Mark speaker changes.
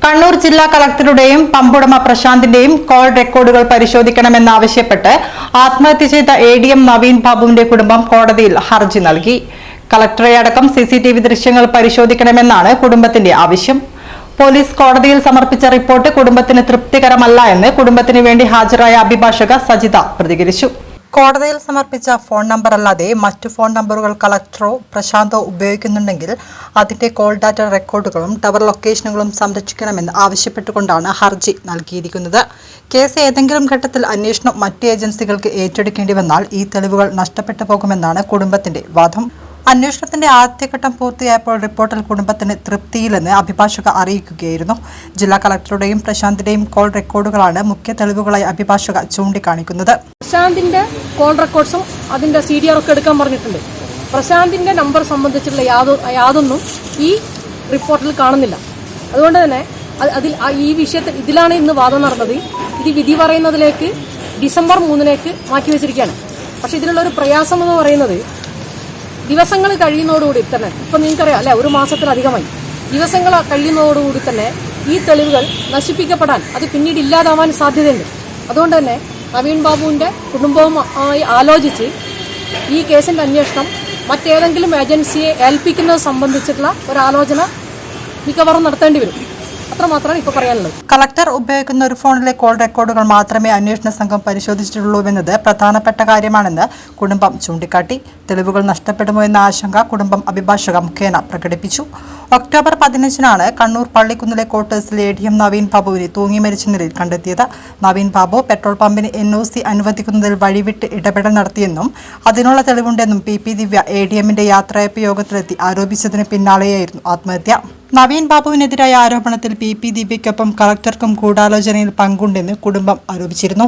Speaker 1: കണ്ണൂർ ജില്ലാ കളക്ടറുടെയും പമ്പുടമ പ്രശാന്തിന്റെയും കോൾ റെക്കോർഡുകൾ പരിശോധിക്കണമെന്നാവശ്യപ്പെട്ട് ആത്മഹത്യ ചെയ്ത ADM നവീൻ ബാബുവിന്റെ കുടുംബം കോടതിയിൽ ഹർജി നൽകി. കളക്ടറെ അടക്കം CCTV ദൃശ്യങ്ങൾ പരിശോധിക്കണമെന്നാണ് കുടുംബത്തിന്റെ ആവശ്യം. പോലീസ് കോടതിയിൽ സമർപ്പിച്ച റിപ്പോർട്ട് കുടുംബത്തിന് തൃപ്തികരമല്ല എന്ന് കുടുംബത്തിന് വേണ്ടി ഹാജരായ അഭിഭാഷക സജിത പ്രതികരിച്ചു. കോടതിയിൽ സമർപ്പിച്ച ഫോൺ നമ്പർ അല്ലാതെ മറ്റു ഫോൺ നമ്പറുകൾ കളക്ടറോ പ്രശാന്തോ ഉപയോഗിക്കുന്നുണ്ടെങ്കിൽ അതിന്റെ കോൾ ഡാറ്റ റെക്കോർഡുകളും ടവർ ലൊക്കേഷനുകളും സംരക്ഷിക്കണമെന്ന് ആവശ്യപ്പെട്ടുകൊണ്ടാണ് ഹർജി നൽകിയിരിക്കുന്നത്. കേസ് ഏതെങ്കിലും ഘട്ടത്തിൽ അന്വേഷണം മറ്റ് ഏജൻസികൾക്ക് ഏറ്റെടുക്കേണ്ടി വന്നാൽ ഈ തെളിവുകൾ നഷ്ടപ്പെട്ടു പോകുമെന്നാണ് കുടുംബത്തിന്റെ വാദം. അന്വേഷണത്തിന്റെ ആദ്യഘട്ടം പൂർത്തിയായപ്പോൾ റിപ്പോർട്ടിൽ കുടുംബത്തിന് തൃപ്തിയില്ലെന്ന് അഭിഭാഷക അറിയിക്കുകയായിരുന്നു. ജില്ലാ കളക്ടറുടെയും പ്രശാന്തിന്റെയും കോൾ റെക്കോർഡുകളാണ് മുഖ്യ തെളിവുകളായി അഭിഭാഷക ചൂണ്ടിക്കാണിക്കുന്നത്.
Speaker 2: പ്രശാന്തിന്റെ കോൾ റെക്കോർഡ്സും അതിന്റെ CDR ഒക്കെ എടുക്കാൻ പറഞ്ഞിട്ടുണ്ട്. പ്രശാന്തിന്റെ നമ്പർ സംബന്ധിച്ചുള്ള യാതൊന്നും ഈ റിപ്പോർട്ടിൽ കാണുന്നില്ല. അതുകൊണ്ട് തന്നെ ഈ വിഷയത്തിൽ ഇതിലാണ് ഇന്ന് വാദം നടന്നത്. ഇത് വിധി പറയുന്നതിലേക്ക് ഡിസംബർ 3 മാറ്റിവെച്ചിരിക്കുകയാണ്. പക്ഷെ ഇതിലുള്ള ഒരു പ്രയാസം എന്ന് പറയുന്നത് ദിവസങ്ങൾ കഴിയുന്നതോടുകൂടി തന്നെ, ഇപ്പൊ നിങ്ങൾക്കറിയാം അല്ലെ, 1 മാസത്തിലധികമായി ദിവസങ്ങൾ കഴിയുന്നതോടുകൂടി തന്നെ ഈ തെളിവുകൾ നശിപ്പിക്കപ്പെടാൻ, അത് പിന്നീട് ഇല്ലാതാവാൻ സാധ്യതയുണ്ട്. അതുകൊണ്ട് തന്നെ നവീൻ ബാബുവിന്റെ കുടുംബവുമായി ആലോചിച്ച് ഈ കേസിന്റെ അന്വേഷണം മറ്റേതെങ്കിലും ഏജൻസിയെ ഏൽപ്പിക്കുന്നത് സംബന്ധിച്ചിട്ടുള്ള ഒരാലോചന മിക്കവാറും നടത്തേണ്ടി വരും. അത്രമാത്രമാണ് ഇപ്പോൾ പറയാനുള്ളത്.
Speaker 1: കളക്ടർ ഉപയോഗിക്കുന്ന ഒരു ഫോണിലെ കോൾ റെക്കോർഡുകൾ മാത്രമേ അന്വേഷണ സംഘം പരിശോധിച്ചിട്ടുള്ളൂവെന്നത് പ്രധാനപ്പെട്ട കാര്യമാണെന്ന് കുടുംബം ചൂണ്ടിക്കാട്ടി. തെളിവുകൾ നഷ്ടപ്പെടുമോ എന്ന ആശങ്ക കുടുംബം അഭിഭാഷക മുഖേന പ്രകടിപ്പിച്ചു. ഒക്ടോബർ 15 കണ്ണൂർ പള്ളിക്കുന്നിലെ ക്വാർട്ടേഴ്സിൽ ADM നവീൻ ബാബുവിനെ തൂങ്ങി മരിച്ച നിലയിൽ കണ്ടെത്തിയത്. നവീൻ ബാബു പെട്രോൾ പമ്പിന് NOC അനുവദിക്കുന്നതിൽ വഴിവിട്ട് ഇടപെടൽ നടത്തിയെന്നും അതിനുള്ള തെളിവുണ്ടെന്നും PP ദിവ്യ ADMന്റെ യാത്രയപ്പ് യോഗത്തിലെത്തി ആരോപിച്ചതിന് പിന്നാലെയായിരുന്നു ആത്മഹത്യ. നവീൻ ബാബുവിനെതിരായ ആരോപണത്തിൽ PP ദിവ്യയ്ക്കൊപ്പം കളക്ടർക്കും ഗൂഢാലോചനയിൽ പങ്കുണ്ടെന്ന് കുടുംബം ആരോപിച്ചിരുന്നു.